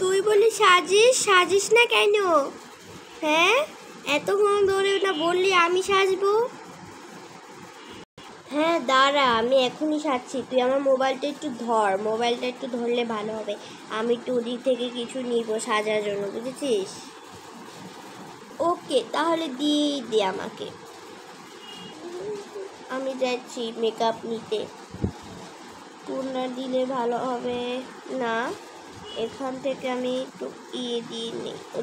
তুই বলি সাজিস সাজিস না কেন? হ্যাঁ, এতক্ষণ ধরে না বললি আমি সাজবো। হ্যাঁ দাঁড়া, আমি এখনই সাজছি। তুই আমার মোবাইলটা একটু ধর, মোবাইলটা একটু ধরলে ভালো হবে। আমি একটু ওদিক থেকে কিছু নিব সাজার জন্য, বুঝেছিস? ওকে, তাহলে দিয়েই দে আমাকে। আমি যাচ্ছি মেকআপ নিতে। কোনটা দিলে ভালো হবে? না, এখান থেকে আমি একটু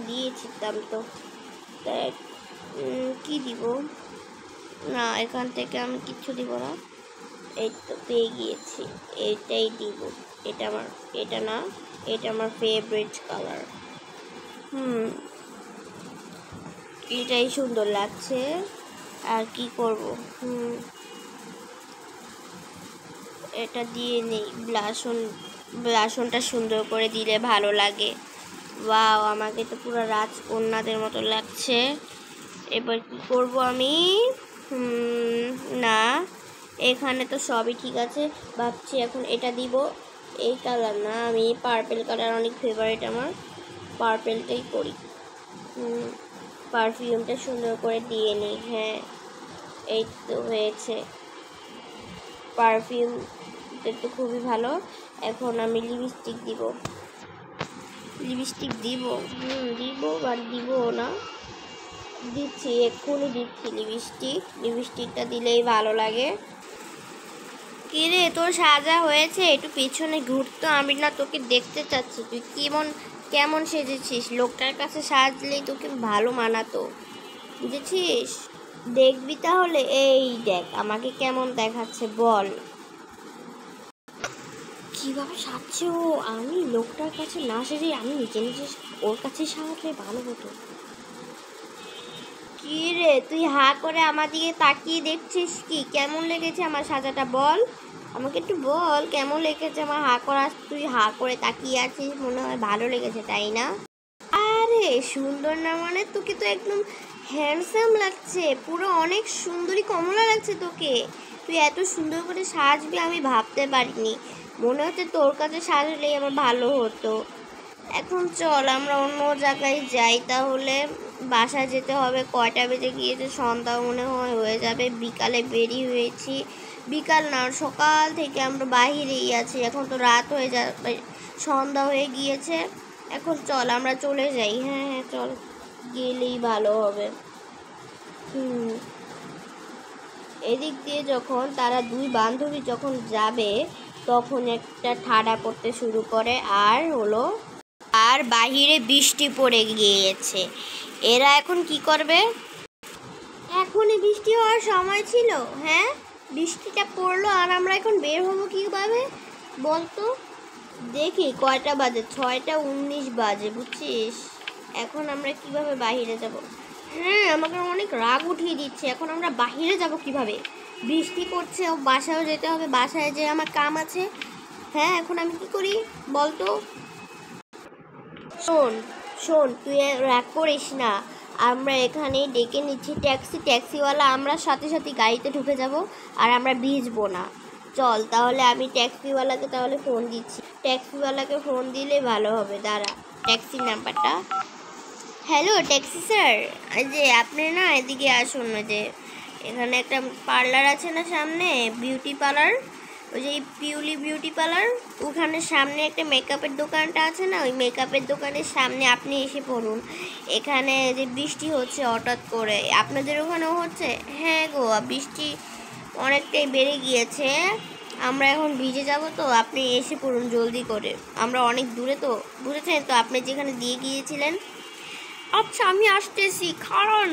দিয়েছিলাম তো। তাই কি দিব? না, এখান থেকে আমি কিচ্ছু দিব না। এই তো পেয়ে গিয়েছি, এটাই দিব। এটা না, এটা আমার ফেভারিট কালার। এটাই সুন্দর লাগছে। আর কি করব? এটা দিয়ে নেই। ব্লাশনটা সুন্দর করে দিলে ভালো লাগে। ওয়াও, আমাকে তো পুরো রাজকন্যাদের মতো লাগছে। এবার কি করব আমি? না, এখানে তো সবই ঠিক আছে। ভাবছি এখন এটা দিব। এই কালার না, আমি পার্পেল কালার অনেক ফেভারিট আমার, পার্পেলটাই করি। পারফিউমটা সুন্দর করে দিয়ে নিই। হ্যাঁ, এই তো হয়েছে। পারফিউমটা তো খুবই ভালো। এখন আমি লিপস্টিক দিব। দিব বা দিব না, দিচ্ছি, এক্ষুনি দিচ্ছি লিপস্টিকটা দিলেই ভালো লাগে। কি রে, তোর সাজা হয়েছে? একটু পেছনে ঘুরতো, আমি না তোকে দেখতে চাচ্ছি তুই কেমন সেজেছিস। লোকটার কাছে সাজলেই তোকে ভালো মানাতো, বুঝেছিস? দেখবি তাহলে। এই দেখ আমাকে কেমন দেখাচ্ছে, বল। কিভাবে সাজছে ও! আমি লোকটার কাছে না সেজে আমি নিজে ওর কাছে সাজালে ভালো হতো। কি রে, তুই হা করে আমার দিকে তাকিয়ে দেখছিস কি? কেমন লেগেছে আমার সাজাটা, বল আমাকে একটু বল। কেমন লেগেছে আমার হা করা? তুই হা করে তাকিয়ে আছিস, মনে হয় ভালো লেগেছে, তাই না? আরে সুন্দর না মানে? তোকে তো একদম হ্যান্ডসাম লাগছে, পুরো অনেক সুন্দরী কমলা লাগছে তোকে। তুই এত সুন্দর করে সাজবি আমি ভাবতে পারিনি। মনে হচ্ছে তোর কাছে সাজলেই আমার ভালো হতো। এখন চল আমরা অন্য জায়গায় যাই তাহলে। বাসায় যেতে হবে। কয়টা বেজে গিয়েছে? সন্ধ্যা মনে হয় হয়ে যাবে। বিকালে বেরিয়ে হয়েছি। বিকাল না, সকাল থেকে আমরা বাহিরেই আছি। এখন তো রাত হয়ে যাবে, সন্ধ্যা হয়ে গিয়েছে। এখন চল আমরা চলে যাই। হ্যাঁ হ্যাঁ, চল, গেলেই ভালো হবে। এদিক দিয়ে যখন তারা দুই বান্ধবী যখন যাবে, তখন একটা ঠাডা পড়তে শুরু করে। আর বাহিরে বৃষ্টি পড়ে গিয়েছে। এরা এখন কি করবে? এখনই বৃষ্টি হওয়ার সময় ছিল? হ্যাঁ, বৃষ্টিটা পড়লো আর আমরা এখন বের হবো কীভাবে বলতো? দেখি কয়টা বাজে, 6টা 19 বাজে, বুঝছিস? এখন আমরা কিভাবে বাহিরে যাব? হ্যাঁ, আমাকে অনেক রাগ উঠিয়ে দিচ্ছে। এখন আমরা বাহিরে যাব কিভাবে? বৃষ্টি পড়ছে, বাসায়ও যেতে হবে, বাসায় যে আমার কাম আছে। হ্যাঁ, এখন আমি কি করি বলতো? শোন, তুই রাগ করিস না। আমরা এখানে ডেকে নিচ্ছি ট্যাক্সিওয়ালা। আমরা সাথে সাথে গাড়িতে ঢুকে যাব আর আমরা ভিজবো না। চল তাহলে, আমি ট্যাক্সিওয়ালাকে তাহলে ফোন দিচ্ছি। ট্যাক্সিওয়ালাকে ফোন দিলে ভালো হবে। দাঁড়া, ট্যাক্সির নাম্বারটা। হ্যালো ট্যাক্সি স্যার, এই যে আপনি না এদিকে আসুন। যে এখানে একটা পার্লার আছে না সামনে, বিউটি পার্লার, ওই যে পিউলি বিউটি পার্লার, ওখানে সামনে একটা মেকআপের দোকানটা আছে না, ওই মেকআপের দোকানের সামনে আপনি এসে পড়ুন। এখানে যে বৃষ্টি হচ্ছে হঠাৎ করে, আপনাদের ওখানেও হচ্ছে? হ্যাঁ গো, বৃষ্টি অনেকটাই বেড়ে গিয়েছে। আমরা এখন ভিজে যাব, তো আপনি এসে পড়ুন জলদি করে। আমরা অনেক দূরে তো, বুঝেছেন তো, আপনি যেখানে দিয়ে গিয়েছিলেন। আচ্ছা আমি আসতেছি, কারণ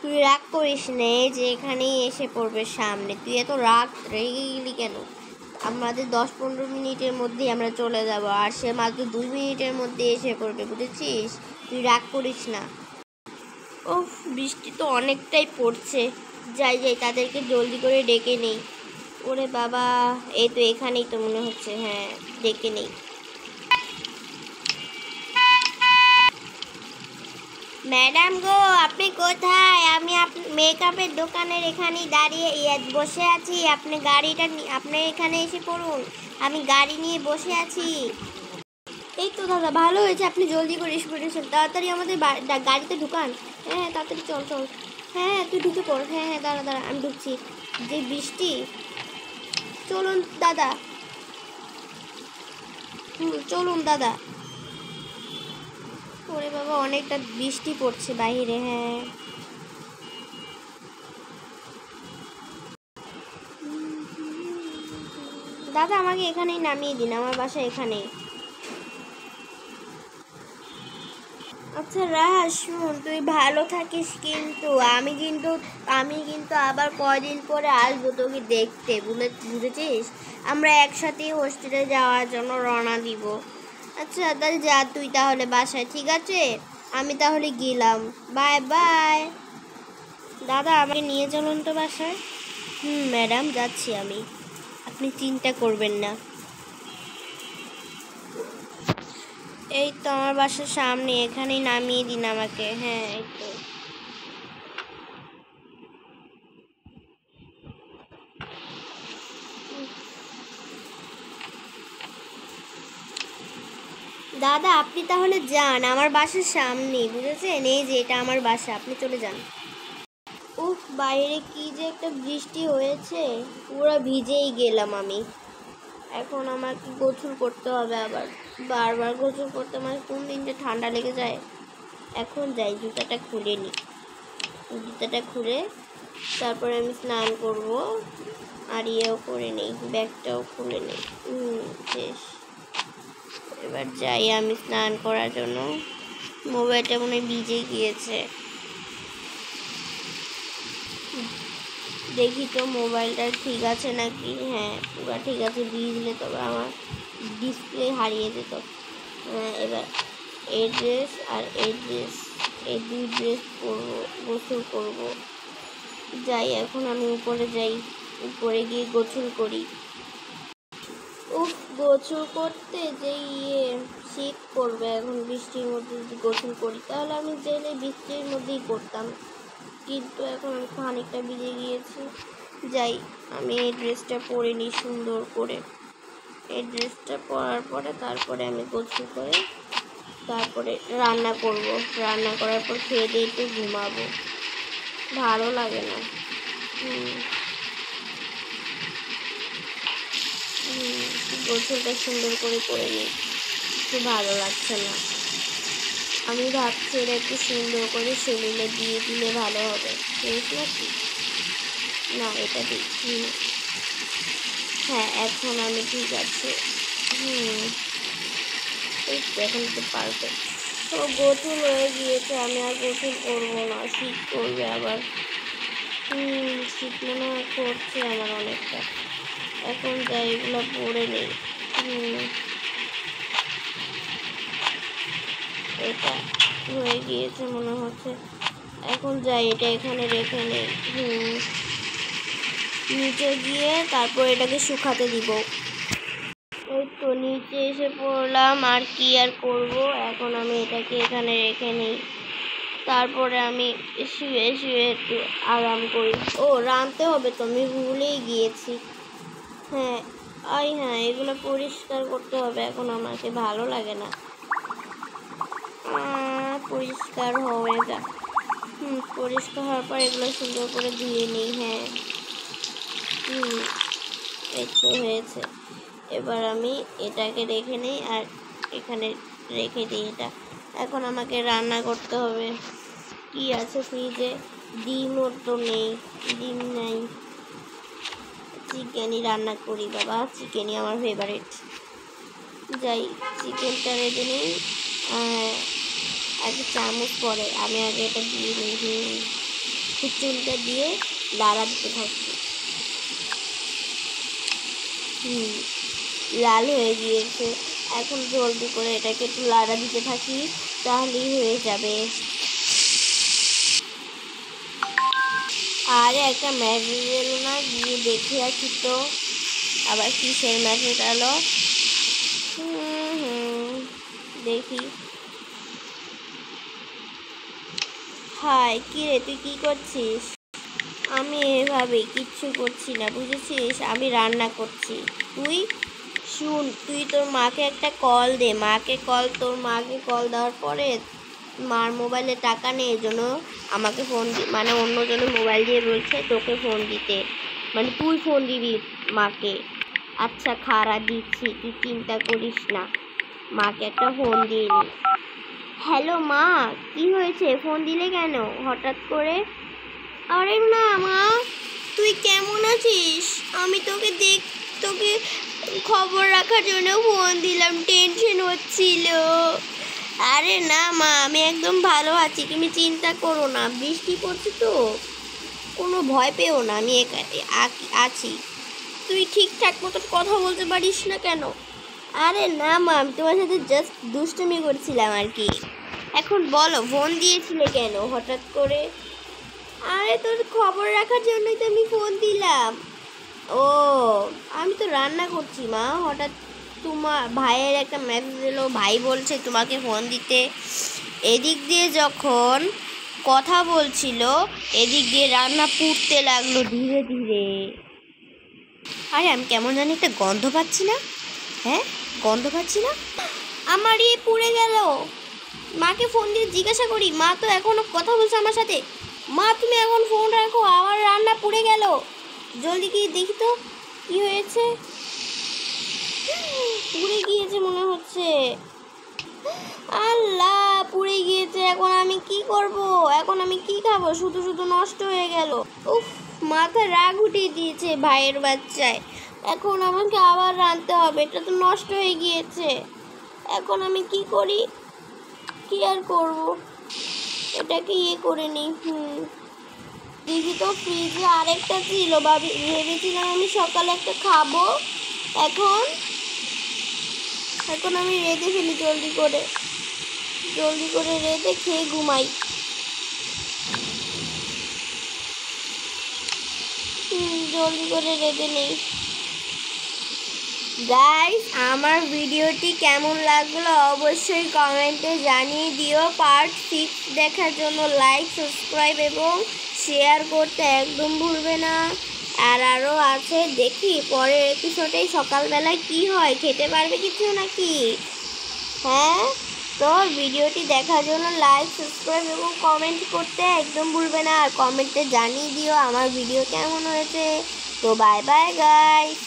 তুই রাগ করিস নে, যে এখানেই এসে পড়বে সামনে। তুই এত রেগে গেলি কেন? আমাদের 10-15 মিনিটের মধ্যেই আমরা চলে যাব, আর সে মাত্র 2 মিনিটের মধ্যে এসে পড়বে, বুঝেছিস? তুই রাগ করিস না। ওহ, বৃষ্টি তো অনেকটাই পড়ছে। যাই তাদেরকে জলদি করে ডেকে নেই। ওরে বাবা, এই তো এখানেই তো মনে হচ্ছে। হ্যাঁ, ডেকে নেই। ম্যাডাম গো, আপনি কোথায়? আমি মেকআপের দোকানের এখানেই দাঁড়িয়ে বসে আছি। আপনি এখানে এসে পড়ুন, আমি গাড়ি নিয়ে বসে আছি। এই তো দাদা, ভালো হয়েছে আপনি জলদি করে এসে পড়েছেন। তাড়াতাড়ি আমাদের গাড়িতে ঢুকান। হ্যাঁ হ্যাঁ, তাড়াতাড়ি চল চল। হ্যাঁ হ্যাঁ, তুই ঢুকে পড়। হ্যাঁ হ্যাঁ, দাঁড়া দাঁড়া, আমি ঢুকছি। যে বৃষ্টি, চলুন দাদা। চলুন দাদা। ওরে বাবা, অনেকটা বৃষ্টি পড়ছে বাইরে। হ্যাঁ, দাদা আমাকে এখানেই নামিয়ে দিন, আমার বাসা এখানেই। আচ্ছা রাহাস, শুন, তুই ভালো থাকিস, কিন্তু আমি কিন্তু আবার কয়দিন পরে আসবো তোকে দেখতে, বুঝেছিস? আমরা একসাথেই হোস্টেলে যাওয়ার জন্য রওনা দিব। আচ্ছা তাহলে যা তুই তাহলে বাসায়, ঠিক আছে? আমি তাহলে গেলাম, বাই বাই। দাদা আমাকে নিয়ে চলুন তো বাসায়। ম্যাডাম, যাচ্ছি আমি, আপনি চিন্তা করবেন না। এই তো আমার বাসার সামনে, এখানেই নামিয়ে দিন আমাকে। হ্যাঁ, এই তো। দাদা আপনি তাহলে যান, আমার বাসার সামনে, বুঝেছেন? এই যে এটা আমার বাসা, আপনি চলে যান। উফ, বাইরে কি যে একটা বৃষ্টি হয়েছে, পুরো ভিজেই গেলাম আমি। এখন আমাকে গোসল করতে হবে আবার, বারবার গোসল করতে আমার কোন দিন যে ঠান্ডা লেগে যায়। এখন যাই, জুতাটা খুলে নিই। জুতাটা খুলে তারপরে আমি স্নান করব, আর ইয়েও করে নিই, ব্যাগটাও খুলে নিই। শেষ। এবার যাই আমি স্নান করার জন্য। মোবাইলটা মনে হয় ভিজে গিয়েছে, দেখি তো মোবাইলটা ঠিক আছে নাকি। হ্যাঁ, পুরো ঠিক আছে, ভিজলে তবে আমার ডিসপ্লে হারিয়ে যেত। হ্যাঁ, এবার এই ড্রেস আর এই ড্রেস, এই দুই ড্রেস পরবো, গোসল করবো। যাই, এখন আমি উপরে যাই, উপরে গিয়ে গোসল করি। উফ, গোসল করতে যে শীত করবে এখন, বৃষ্টির মধ্যে যদি গোসল করি তাহলে আমি চাইলে বৃষ্টির মধ্যেই করতাম, কিন্তু এখন আমি খানিকটা ভিজে গিয়েছি। যাই, আমি এই ড্রেসটা পরে নিই সুন্দর করে। এই ড্রেসটা পরার পরে তারপরে আমি গোসল করে তারপরে রান্না করব। রান্না করার পর খেয়ে দিয়ে একটু ঘুমাবো, ভালো লাগে না। গোসলটা সুন্দর করে নিই, একটু ভালো লাগছে না। আমি ভাবছি এটা একটু সুন্দর করে শরীরে দিয়ে দিলে ভালো হবে, ঠিক নাকি? না, এটা দিই। হ্যাঁ, এখন আমি ঠিক আছে। এই তো, এখন তো পারফেক্ট। তো গোসল হয়ে গিয়েছে, আমি আর গোসল করবো না, শীত করবে আবার। শীত মনে হয় করছে আমার অনেকটা। এখন যাই, এগুলো পরে নেই। এটা হয়ে গিয়েছে মনে হচ্ছে। এখন যাই, এটা এখানে রেখে নেই। নিচে গিয়ে তারপর এটাকে শুকাতে দিব। এই তো নিচে এসে পড়লাম, আর কি আর করব। এখন আমি এটাকে এখানে রেখে নিই, তারপরে আমি শুয়ে শুয়ে একটু আরাম করি। ও, রাঁধতে হবে তো, আমি ভুলেই গিয়েছি। হ্যাঁ, হ্যাঁ, এগুলো পরিষ্কার করতে হবে এখন, আমাকে ভালো লাগে না। পরিষ্কার হয়ে যা। পরিষ্কার হওয়ার পর এগুলো সুন্দর করে ধুয়ে নিই। হ্যাঁ, এই তো হয়েছে। এবার আমি এটাকে রেখে নিই আর এখানে রেখে দিই এটা। এখন আমাকে রান্না করতে হবে। কি আছে ফ্রিজে? ডিমও তো নেই, ডিম নাই। চিকেনই রান্না করি, বাবা, চিকেনই আমার ফেভারিট। যাই, চিকেনটা রেঁধে নিই। এক চামচ পরে আমি আগে এটা দিয়ে নিই। চুলটা দিয়ে লাড়া দিতে থাকি। লাল হয়ে গিয়েছে, এখন জলদি করে এটাকে একটু লাড়া দিতে থাকি, তাহলেই হয়ে যাবে। আরে একটা ম্যাসেজ এলো না, গিয়ে দেখে আসি তো, আবার কিসের ম্যাসেজ এলো। দেখি। হাই, কি রে, তুই কি করছিস? আমি এভাবে কিচ্ছু করছি না, বুঝেছিস? আমি রান্না করছি। তুই শুন, তুই তোর মাকে একটা কল দে, তোর মাকে কল দেওয়ার পরে মার মোবাইলে টাকা নেই, এজন্য আমাকে ফোন মানে অন্যজনের মোবাইল দিয়ে বলছে তোকে ফোন দিতে, মানে তুই ফোন দিবি মাকে। আচ্ছা খাড়া দিচ্ছি, তুই চিন্তা করিস না, মাকে একটা ফোন দিয়ে নি। হ্যালো মা, কি হয়েছে, ফোন দিলে কেন হঠাৎ করে? আরে না মা, তুই কেমন আছিস? আমি তোকে খবর রাখার জন্য ফোন দিলাম, টেনশন হচ্ছিল। আরে না মা, আমি একদম ভালো আছি, তুমি চিন্তা করো না। বৃষ্টি পড়ছে তো, কোনো ভয় পেও না, আমি আছি। তুই ঠিকঠাক মতো কথা বলতে পারিস না কেন? আরে না মা, আমি তোমার সাথে জাস্ট দুষ্টুমি করছিলাম আর কি। এখন বলো, ফোন দিয়েছিলে কেন হঠাৎ করে? আরে তোর খবর রাখার জন্যই তো আমি ফোন দিলাম। ও, আমি তো রান্না করছি মা, হঠাৎ তোমার ভাইয়ের একটা মেসেজ এলো, ভাই বলছে তোমাকে ফোন দিতে। এদিক দিয়ে যখন কথা বলছিল, এদিক দিয়ে রান্না পুড়তে লাগলো ধীরে ধীরে। আরে আমি কেমন জানি একটা গন্ধ পাচ্ছি না? হ্যাঁ, গন্ধ পাচ্ছি না, আমার পুড়ে গেল। মাকে ফোন দিয়ে জিজ্ঞাসা করি, মা তো এখনো কথা বলছে আমার সাথে। মা তুমি এখন ফোন রাখো, আমার রান্না পুড়ে গেল, জলদি গিয়ে দেখি তো কি হয়েছে। পুড়ে গিয়েছে মনে হচ্ছে। আল্লাহ, পুড়ে গিয়েছে, এখন আমি কি করব? এখন আমি কি খাবো? শুধু শুধু নষ্ট হয়ে গেল। উফ, মাথা রাগ উঠিয়ে দিয়েছে ভাইয়ের বাচ্চায়। এখন আমাকে আবার রাঁধতে হবে, এটা তো নষ্ট হয়ে গিয়েছে। এখন আমি কি করি? কি আর করবো, এটাকে করে নিই। দেখি তো, ফ্রিজে আরেকটা ছিল, ভেবেছিলাম আমি সকালে একটা খাবো। এখন এখন আমি রেঁধে ফেলি, জলদি করে রেঁধে খেয়ে ঘুমাই। জলদি করে রেঁধে নেই। গাইস, আমার ভিডিওটি কেমন লাগলো অবশ্যই কমেন্টে জানিয়ে দিও। পার্ট 6 দেখার জন্য লাইক, সাবস্ক্রাইব এবং শেয়ার করতে একদম ভুলবে না। আর আরও আছে, দেখি পরের এপিসোডে সকালবেলায় কি হয়, খেতে পারবে কিছু নাকি। হ্যাঁ, তো ভিডিওটি দেখার জন্য লাইক, সাবস্ক্রাইব এবং কমেন্ট করতে একদম ভুলবে না। আর কমেন্টে জানিয়ে দিও আমার ভিডিও কেমন হয়েছে। তো বাই বাই গাইস।